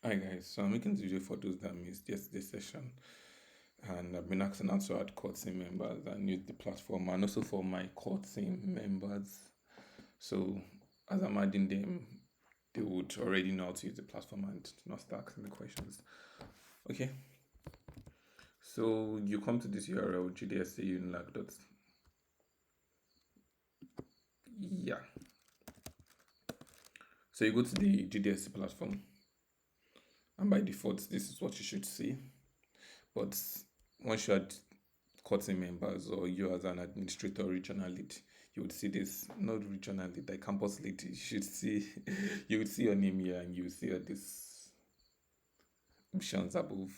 Hi guys, so I'm making this video for those that missed yesterday's session, and I've been asking how to add core team members and use the platform, and also for my core team members. So as I'm adding them, they would already know how to use the platform and not start asking me questions. Okay, so you come to this URL GDSC unilag dot. Yeah, so you go to the GDSC platform, and by default, this is what you should see. But once you add cutting members or you as an administrator regional lead, you would see this, not regional lead, like campus lead. You should see you would see your name here and you see all these options above.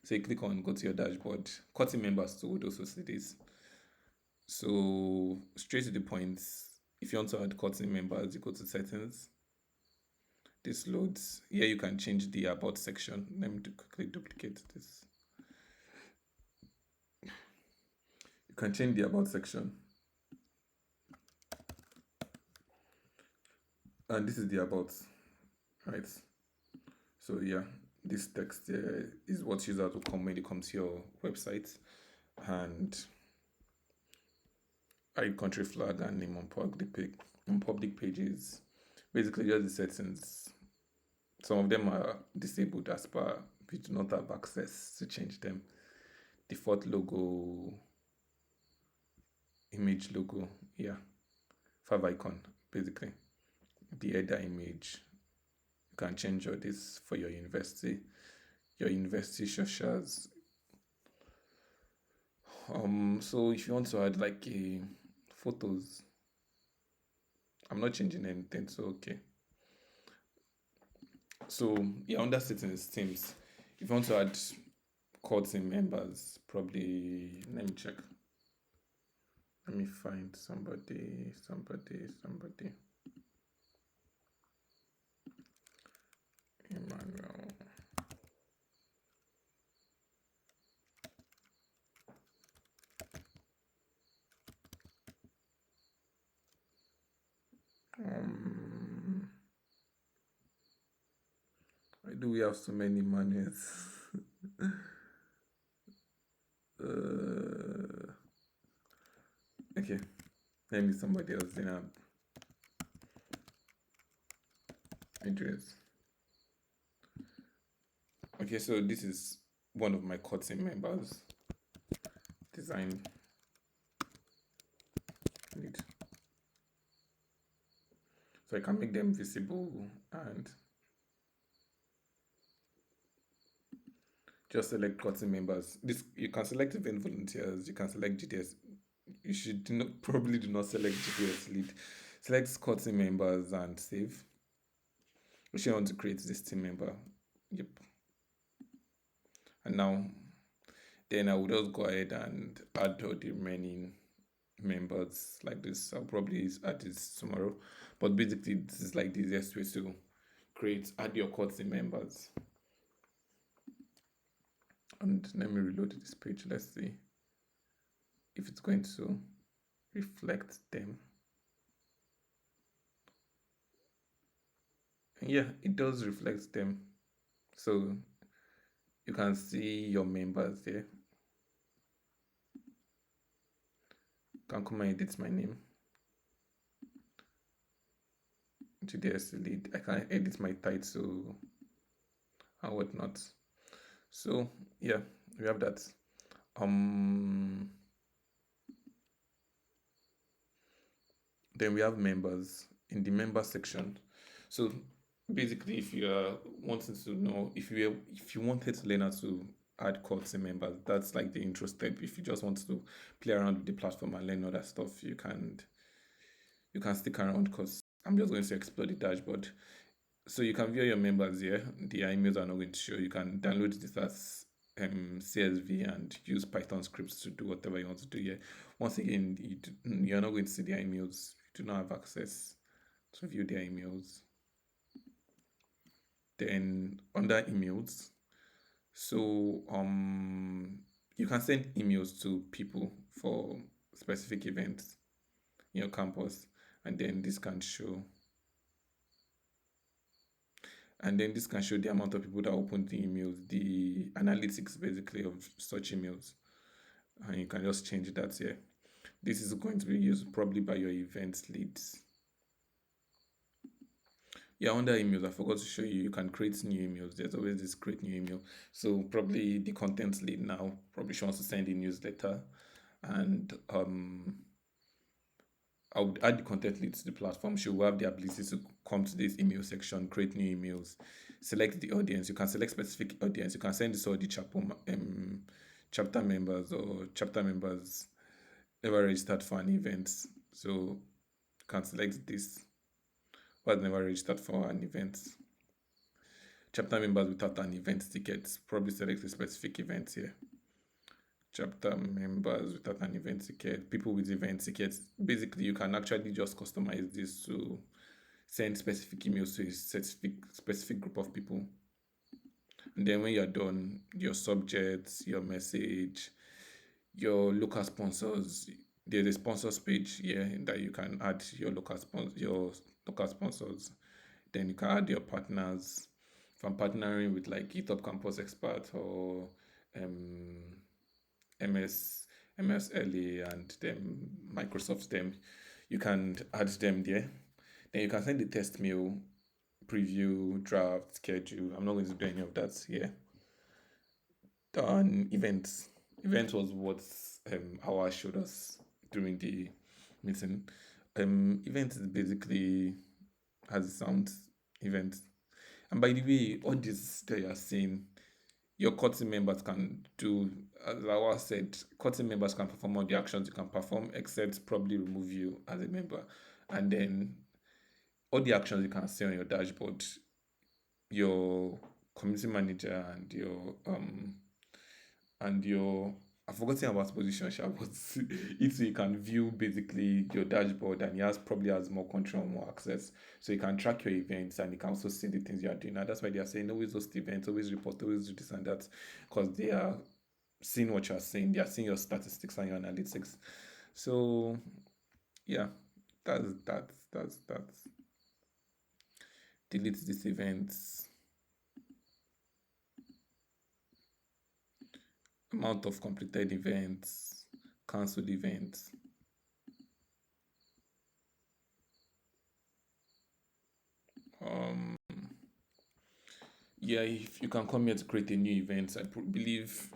So you click on go to your dashboard. Cutting members too would also see this. So straight to the point, if you want to add cutting members, you go to settings. This loads. Here you can change the about section. Let me quickly duplicate this. You can change the about section. And this is the about, right? So yeah, this text is what users will come when they come to your website, and a country flag and name on public pages. Basically, just the settings. Some of them are disabled as per we do not have access to change them. Default logo, image logo, yeah, fav icon, basically. The header image. You can change all this for your university socials. So if you want to add like a photos, I'm not changing anything, so okay. So yeah, under settings teams, if you want to add core team members, probably let me check. Let me find somebody. Emmanuel. Why do we have so many manuals? Okay, let me somebody else then address. Okay, so this is one of my core team members. Design lead. So I can make them visible and just select core team members. This you can select event volunteers, you can select GDS. You should probably do not select GDS lead. Select core team members and save. We should want to create this team member. Yep. And now then I will just go ahead and add all the remaining members like this. I'll probably add this tomorrow. But basically this is like the easiest way to add your core team members. And let me reload this page. Let's see if it's going to reflect them. And yeah, it does reflect them. So you can see your members there. Can come and edit my name. GDSC lead. I can edit my title and whatnot. So yeah, we have that. Then we have members in the member section. So basically, if you are wanting to know, if you wanted to learn how to add core team members, that's like the intro step. If you just want to play around with the platform and learn other stuff, you can stick around because I'm just going to explore the dashboard. So you can view your members here. The emails are not going to show. You can download this as CSV and use Python scripts to do whatever you want to do here. Once again, you're not going to see their emails. You do not have access to view their emails. Then under emails, so you can send emails to people for specific events in your campus, and then this can show. And then this can show the amount of people that opened the emails, the analytics basically of such emails. And you can just change that here. This is going to be used probably by your event leads. Yeah, under emails, I forgot to show you, you can create new emails. There's always this create new email. So probably the content lead now, probably she wants to send a newsletter. And I would add the content lead to the platform. She will have the ability to come to this email section, create new emails, select the audience. You can select specific audience. You can send this to all the chapter members or chapter members never registered for an event. So you can select this, but never registered for an event. Chapter members without an event ticket, probably select a specific event here. Chapter members without an event ticket, people with event tickets. Basically, you can actually just customize this to send specific emails to a specific group of people. And then when you're done, your subjects, your message, your local sponsors, there's a sponsors page here that you can add your local sponsors. Then you can add your partners. If I'm partnering with like GitHub Campus Expert or MSLA and then Microsoft them, you can add them there. Then you can send the test mail, preview, draft, schedule. I'm not going to do any of that here. Done. Events. Event was what our showed us during the meeting. Event is basically has a sound event. And by the way, all this that you are seeing, your core team members can do, as Lawa said, core team members can perform all the actions you can perform, except probably remove you as a member. And then all the actions you can see on your dashboard, your community manager and your I've forgotten about position share, but it's you can view basically your dashboard and he has probably has more control, more access. So you can track your events and you can also see the things you are doing. And that's why they are saying always host events, always report, always do this and that. Because they are seeing what you are saying, they are seeing your statistics and your analytics. So yeah, that's delete these events. Amount of completed events, cancelled events. Yeah, if you can come here to create a new event, I believe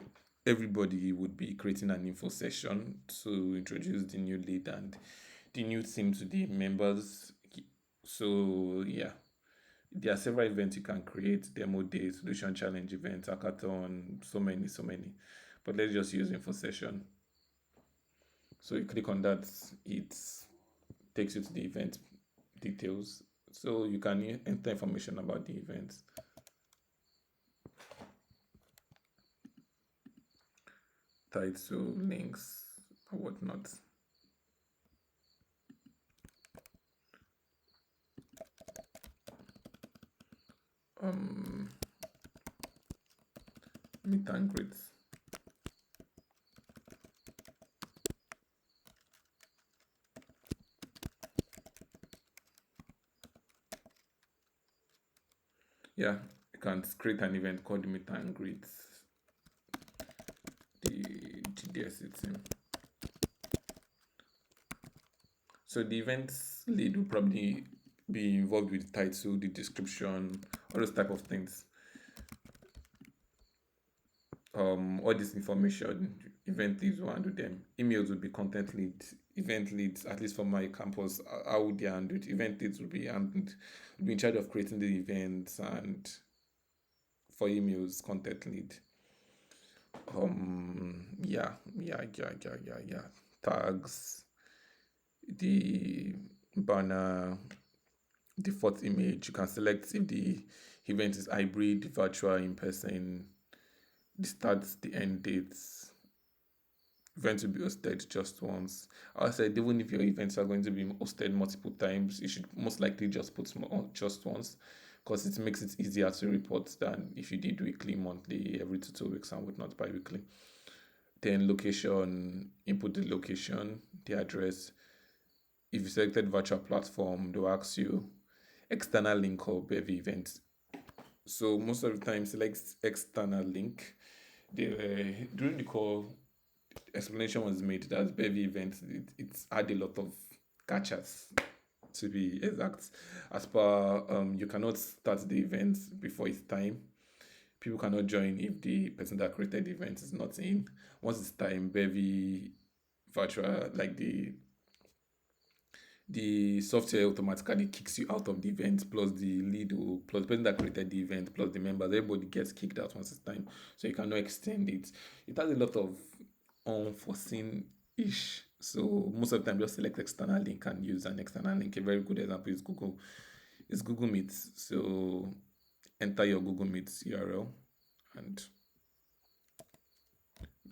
everybody would be creating an info session to introduce the new lead and the new theme to the members. So yeah, there are several events you can create: demo day, solution challenge event, hackathon, so many. But let's just use info session. So you click on that, it takes you to the event details. So you can enter information about the event. Title, links, or whatnot. Meet and greet. Yeah, you can create an event called meet and greet. The GDSC team. So the events lead will probably be involved with the title, the description, all those type of things. All this information, event leads will handle them. Emails will be content lead, event leads, at least for my campus, how would they handle it? Event leads will be in charge of creating the events, and for emails, content lead. Yeah. Tags, the banner, default image. You can select if the event is hybrid, virtual, in person, the start, the end dates. Events will be hosted just once. I said even if your events are going to be hosted multiple times, you should most likely just put just once, because it makes it easier to report than if you did weekly, monthly, every 2 weeks, and whatnot, bi-weekly. Then location, input the location, the address. If you selected virtual platform, they'll ask you external link or BEV event. So most of the time, select external link. During the call, explanation was made that Bevy event it's had a lot of catchers, to be exact. As per you cannot start the event before it's time. People cannot join if the person that created the event is not in. Once it's time, Bevy virtual like the software automatically kicks you out of the event, plus the lead plus the person that created the event, plus the members, everybody gets kicked out once it's time. So you cannot extend it. It has a lot of unforeseen ish. So most of the time just select external link and use an external link. A very good example is Google. It's Google Meet. So enter your Google Meet URL and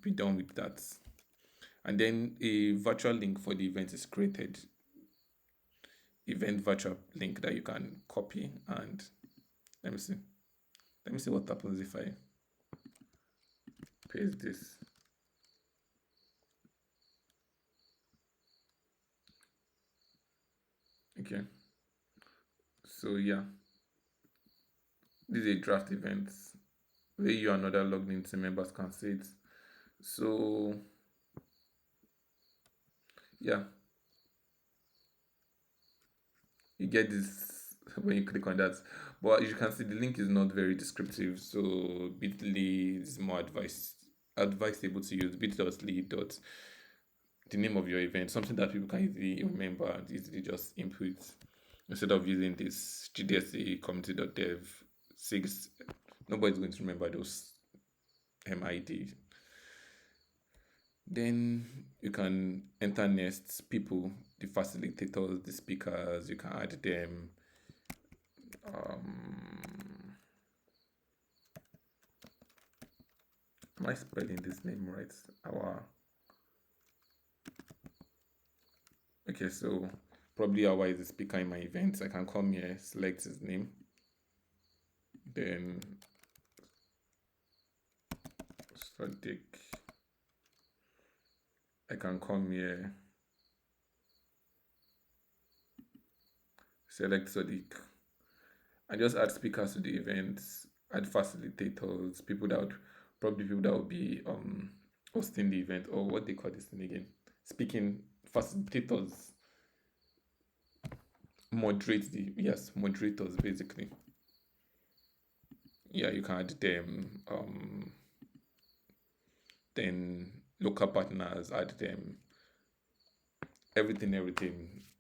be done with that. And then a virtual link for the event is created. Event virtual link that you can copy, and let me see. Let me see what happens if I paste this. Okay. So yeah, this is a draft event where you and other logged in team members can see it. So yeah, you get this when you click on that. But as you can see, the link is not very descriptive. So bit.ly is more advisable to use bit.ly dot the name of your event, something that people can easily remember and easily just input instead of using this GDSC community.dev 6. Nobody's going to remember those MID. Then you can enter next people, the facilitators, the speakers, you can add them. Am I spelling this name right? Okay, so probably Awa is the speaker in my event. I can come here, select his name, then Sadiq. I can come here, select Sadiq, and just add speakers to the event, add facilitators, people that would be hosting the event, or what they call this thing again, speaking facilitators, moderators basically. Yeah, you can add them. Then local partners, add them. Everything,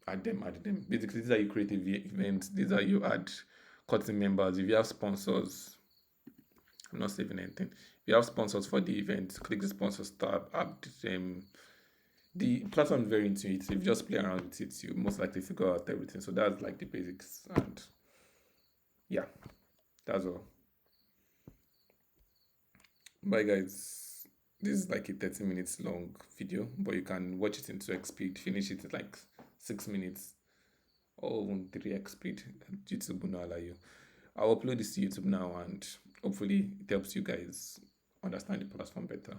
add them. Basically, these are you create events. These are you add cutting members. If you have sponsors, I'm not saving anything. If you have sponsors for the event, click the sponsors tab, add them. The platform is very intuitive. Just play around with it. You most likely figure out everything. So that's like the basics. And yeah, that's all. Bye, guys. This is like a 30 minutes long video, but you can watch it in 2x speed, finish it in like 6 minutes, or even 3x speed. YouTube will not allow you. I'll upload this to YouTube now, and hopefully it helps you guys understand the platform better.